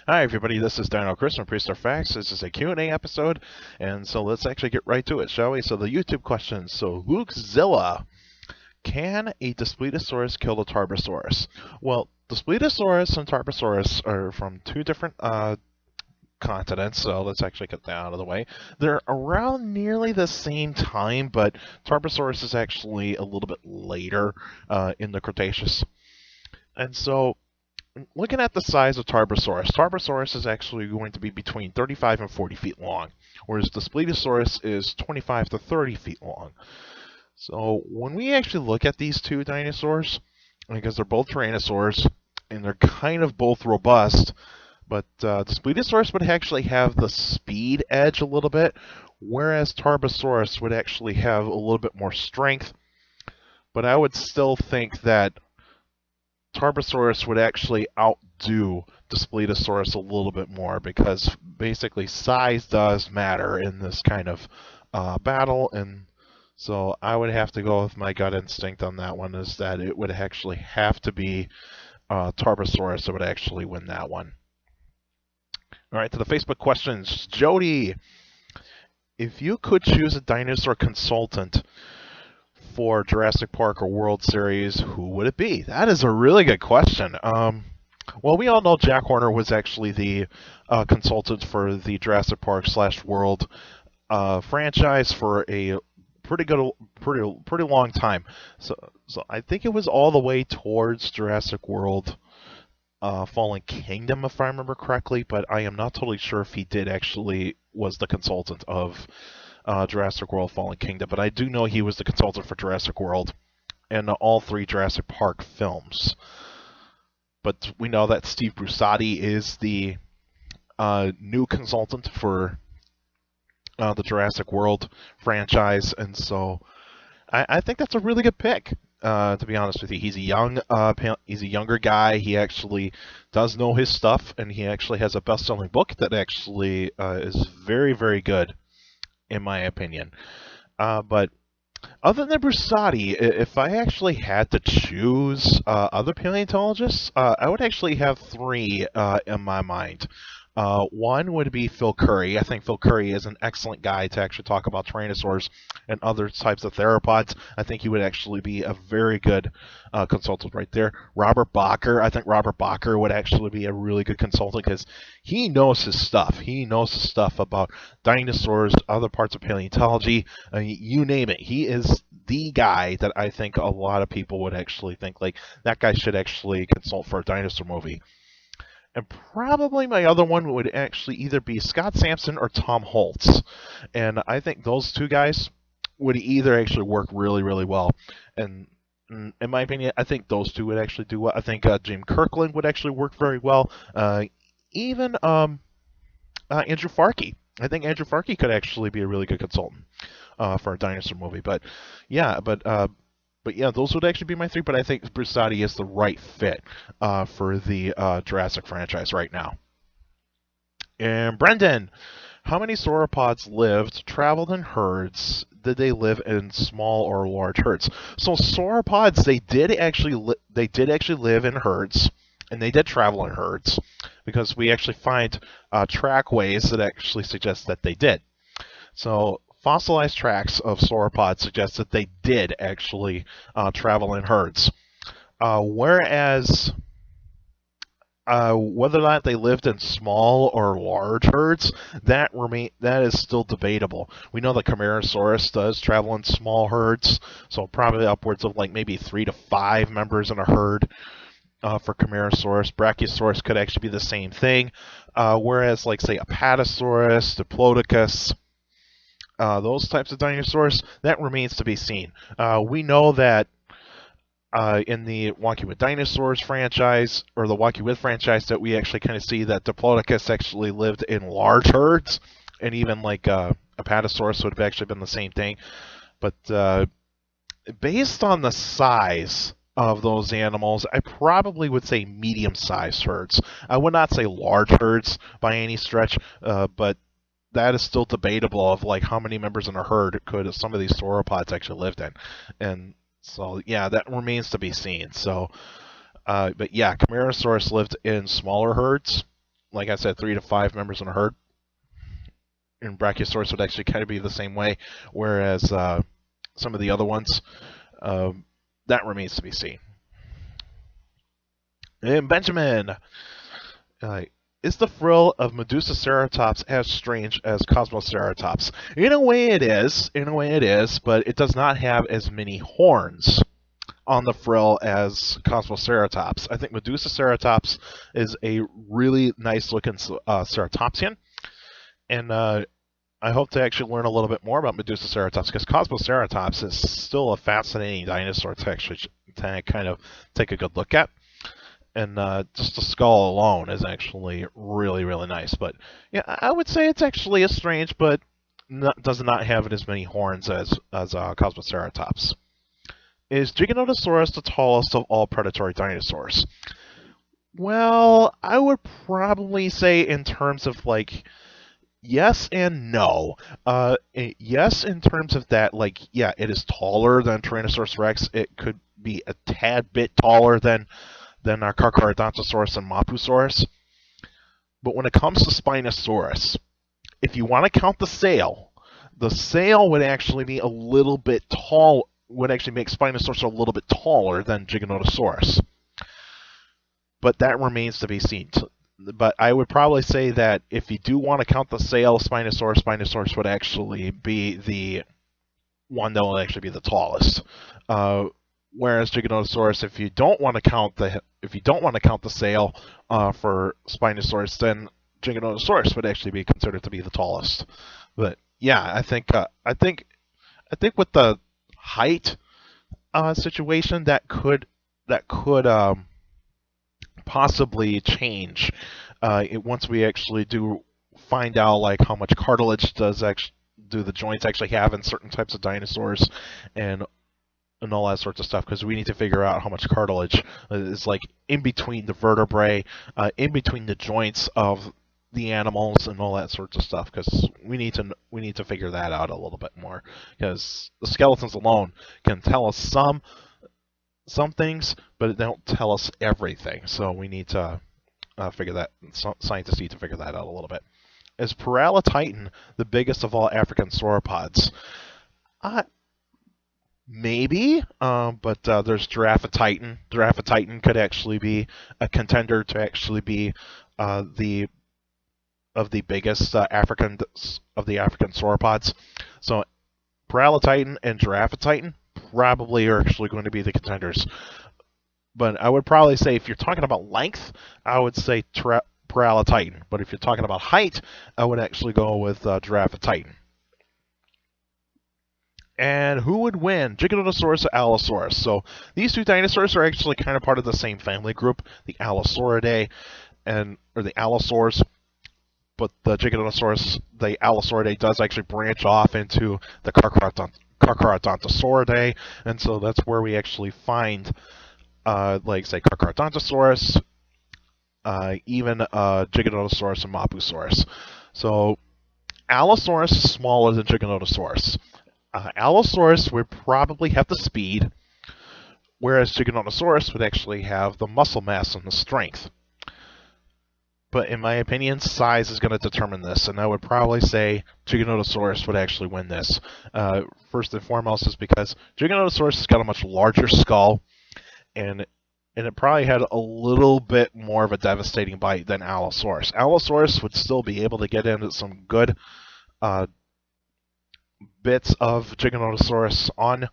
Hi everybody, this is Dino Chris from Prehistoric Facts. This is a Q&A episode, and so let's actually get right to it, shall we? So the YouTube questions. So Lukezilla, can a Displetosaurus kill the Tarbosaurus? Well, Displetosaurus and Tarbosaurus are from two different continents, so let's actually get that out of the way. They're around nearly the same time, but Tarbosaurus is actually a little bit later in the Cretaceous. And so looking at the size of Tarbosaurus, Tarbosaurus is actually going to be between 35 and 40 feet long, whereas Displetosaurus is 25 to 30 feet long. So when we actually look at these two dinosaurs, because they're both tyrannosaurs, and they're kind of both robust, but Displetosaurus would actually have the speed edge a little bit, whereas Tarbosaurus would actually have a little bit more strength. But I would still think that Tarbosaurus would actually outdo Displetosaurus a little bit more because basically size does matter in this kind of battle, and so I would have to go with my gut instinct on that one, is that it would actually have to be Tarbosaurus that would actually win that one. All right, to the Facebook questions. Jody, if you could choose a dinosaur consultant for Jurassic Park or World Series, who would it be? That is a really good question. Well, we all know Jack Horner was actually the consultant for the Jurassic Park / World franchise for a pretty long time. So I think it was all the way towards Jurassic World. Fallen Kingdom, if I remember correctly, but I am not totally sure if he did actually was the consultant of Jurassic World Fallen Kingdom, but I do know he was the consultant for Jurassic World and all three Jurassic Park films. But we know that Steve Buscemi is the new consultant for the Jurassic World franchise, and so I think that's a really good pick. To be honest with you, he's a younger guy. He actually does know his stuff, and he actually has a best-selling book that actually is very, very good, in my opinion. But other than Buscemi, if I actually had to choose other paleontologists, I would actually have three in my mind. One would be Phil Currie. I think Phil Currie is an excellent guy to actually talk about tyrannosaurs and other types of theropods. I think he would actually be a very good consultant right there. Robert Bacher. I think Robert Bacher would actually be a really good consultant because he knows his stuff. He knows his stuff about dinosaurs, other parts of paleontology, you name it. He is the guy that I think a lot of people would actually think, like, that guy should actually consult for a dinosaur movie. And probably my other one would actually either be Scott Sampson or Tom Holtz. And I think those two guys would either actually work really, really well. And in my opinion, I think those two would actually do well. I think Jim Kirkland would actually work very well. Even Andrew Farkey. I think Andrew Farkey could actually be a really good consultant for a dinosaur movie. But yeah, those would actually be my three, but I think Buscemi is the right fit for the Jurassic franchise right now. And Brendan, how many sauropods traveled in herds? Did they live in small or large herds? So sauropods, they did actually live in herds, and they did travel in herds, because we actually find trackways that actually suggest that they did. So fossilized tracks of sauropods suggest that they did actually travel in herds. Whereas whether or not they lived in small or large herds, that is still debatable. We know that Camarasaurus does travel in small herds, so probably upwards of like maybe 3 to 5 members in a herd. For Camarasaurus, Brachiosaurus could actually be the same thing. Whereas, like, say, Apatosaurus, Diplodocus, those types of dinosaurs, that remains to be seen. We know that in the Walking with Dinosaurs franchise, or the Walking with franchise, that we actually kind of see that Diplodocus actually lived in large herds, and even like Apatosaurus would have actually been the same thing. But based on the size of those animals, I probably would say medium-sized herds. I would not say large herds by any stretch, but that is still debatable of like how many members in a herd could some of these sauropods actually lived in. And so, yeah, that remains to be seen. So, but yeah, Camarasaurus lived in smaller herds, like I said, 3 to 5 members in a herd. And Brachiosaurus would actually kind of be the same way, whereas some of the other ones, that remains to be seen. And Benjamin, is the frill of Medusaceratops as strange as Cosmoceratops? In a way it is, but it does not have as many horns on the frill as Cosmoceratops. I think Medusaceratops is a really nice looking ceratopsian, and I hope to actually learn a little bit more about Medusaceratops, because Cosmoceratops is still a fascinating dinosaur to actually kind of take a good look at. And just the skull alone is actually really, really nice. But yeah, I would say it's actually as strange, but does not have as many horns as Cosmoceratops. Is Giganotosaurus the tallest of all predatory dinosaurs? Well, I would probably say in terms of like yes and no. Yes, in terms of that, like, yeah, it is taller than Tyrannosaurus Rex. It could be a tad bit taller than our Carcharodontosaurus and Mapusaurus. But when it comes to Spinosaurus, if you want to count the sail would actually be a little bit tall, would actually make Spinosaurus a little bit taller than Giganotosaurus. But that remains to be seen. But I would probably say that if you do want to count the sail, Spinosaurus would actually be the one that will actually be the tallest. Whereas Giganotosaurus, if you don't want to count the sail for Spinosaurus, then Giganotosaurus would actually be considered to be the tallest. But yeah, I think with the height situation, that could possibly change once we actually do find out like how much cartilage do the joints actually have in certain types of dinosaurs, and all that sorts of stuff, because we need to figure out how much cartilage is like in between the vertebrae, in between the joints of the animals, and all that sorts of stuff, because we need to figure that out a little bit more, because the skeletons alone can tell us some things, but they don't tell us everything. So we need to figure that. Scientists need to figure that out a little bit. Is Paralititan the biggest of all African sauropods? Maybe, but there's Giraffatitan. Giraffatitan could actually be a contender to actually be the biggest African sauropods. So Paralititan and Giraffatitan probably are actually going to be the contenders. But I would probably say if you're talking about length, I would say Paralititan. But if you're talking about height, I would actually go with Giraffatitan. And who would win, Giganotosaurus or Allosaurus? So these two dinosaurs are actually kind of part of the same family group, the Allosauridae, or the Allosaurs. But the Allosauridae does actually branch off into the Carcharodontosauridae, and so that's where we actually find, like say, Carcharodontosaurus, even Giganotosaurus and Mapusaurus. So Allosaurus is smaller than Giganotosaurus. Allosaurus would probably have the speed, whereas Giganotosaurus would actually have the muscle mass and the strength. But in my opinion, size is going to determine this, and I would probably say Giganotosaurus would actually win this. First and foremost is because Giganotosaurus has got a much larger skull, and it probably had a little bit more of a devastating bite than Allosaurus. Allosaurus would still be able to get into some good bits of Giganotosaurus on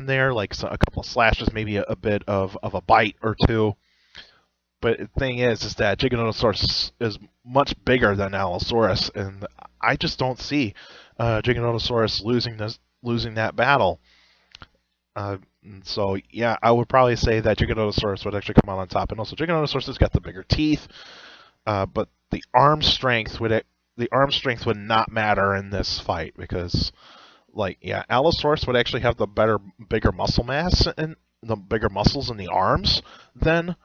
there, like a couple of slashes, maybe a bit of a bite or two. But the thing is that Giganotosaurus is much bigger than Allosaurus, and I just don't see Giganotosaurus losing that battle. So yeah, I would probably say that Giganotosaurus would actually come out on top, and also Giganotosaurus has got the bigger teeth, but the arm strength would not matter in this fight, because, like, yeah, Allosaurus would actually have the bigger muscle mass and the bigger muscles in the arms than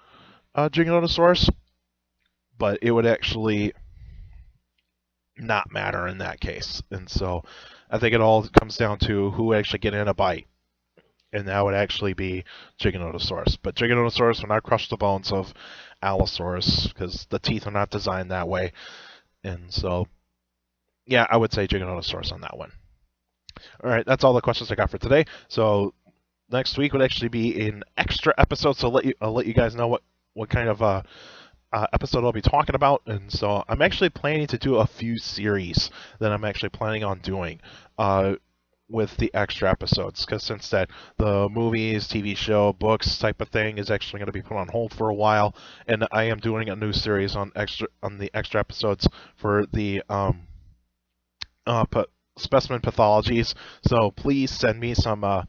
Giganotosaurus, but it would actually not matter in that case. And so I think it all comes down to who would actually get in a bite, and that would actually be Giganotosaurus. But Giganotosaurus would not crush the bones of Allosaurus, because the teeth are not designed that way. And so, yeah, I would say Giganotosaurus on that one. All right, that's all the questions I got for today. So next week would actually be an extra episode. So I'll let you guys know what kind of episode I'll be talking about. And so I'm actually planning to do a few series that I'm actually planning on doing with the extra episodes, because since that the movies, TV show, books type of thing is actually going to be put on hold for a while, and I am doing a new series on the extra episodes for the specimen pathologies. So please send me some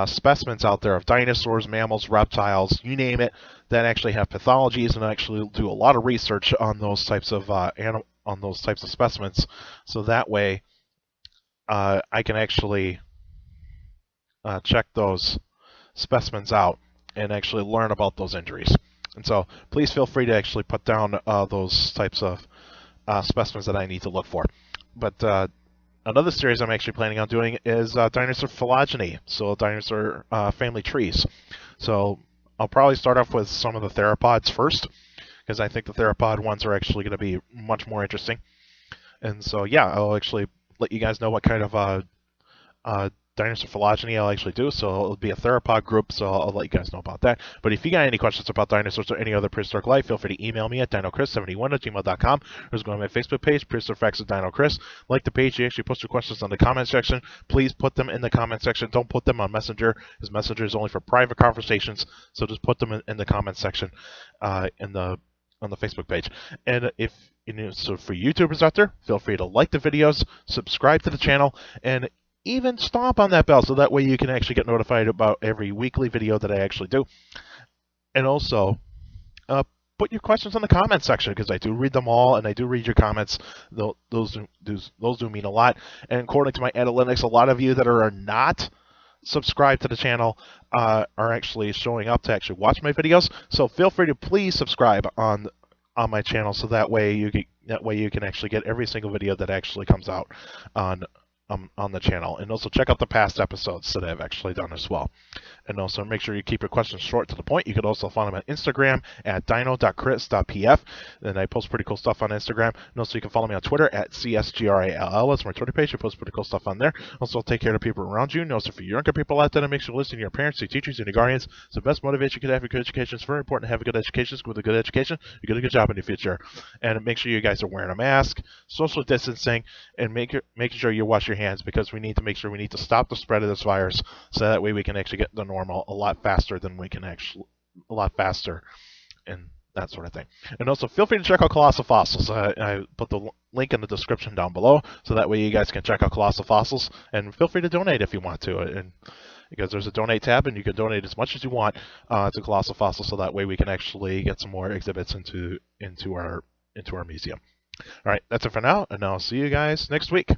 specimens out there of dinosaurs, mammals, reptiles, you name it, that actually have pathologies, and actually do a lot of research on those types of specimens. So that way, I can actually check those specimens out and actually learn about those injuries. And so please feel free to actually put down those types of specimens that I need to look for. But another series I'm actually planning on doing is dinosaur phylogeny, so dinosaur family trees. So I'll probably start off with some of the theropods first, because I think the theropod ones are actually going to be much more interesting. And so, yeah, I'll actually let you guys know what kind of dinosaur phylogeny I'll actually do. So it'll be a theropod group, so I'll let you guys know about that. But if you got any questions about dinosaurs or any other prehistoric life, feel free to email me at dinochrist71@gmail.com, or just go on my Facebook page, Prehistoric Facts with Dino Chris. Like the page, you actually post your questions on the comment section. Please put them in the comment section. Don't put them on Messenger, because Messenger is only for private conversations. So just put them in the comment section on the Facebook page. And so for YouTubers out there, feel free to like the videos, subscribe to the channel, and even stomp on that bell, so that way you can actually get notified about every weekly video that I actually do. And also, put your questions in the comments section, because I do read them all, and I do read your comments. Those do mean a lot. And according to my analytics, a lot of you that are not subscribed to the channel are actually showing up to actually watch my videos. So feel free to please subscribe on my channel, so that way you can actually get every single video that actually comes out on the channel. And also check out the past episodes that I've actually done as well. And also make sure you keep your questions short to the point. You could also follow me on Instagram at dino.chris.pf. And I post pretty cool stuff on Instagram. And also you can follow me on Twitter at CSGRALL. That's my Twitter page. I post pretty cool stuff on there. Also take care of the people around you. And also for younger people out there, make sure you listen to your parents, your teachers, and your guardians. It's the best motivation you can have for good education. It's very important to have a good education. With a good education, you get a good job in the future. And make sure you guys are wearing a mask, social distancing, and making sure you wash your hands, because we need to stop the spread of this virus, so that way we can actually get the normal a lot faster, and that sort of thing. And also feel free to check out Colossal Fossils. I put the link in the description down below, so that way you guys can check out Colossal Fossils, and feel free to donate if you want to. And because there's a donate tab, and you can donate as much as you want to Colossal Fossils, so that way we can actually get some more exhibits into our museum. All right, that's it for now, and I'll see you guys next week.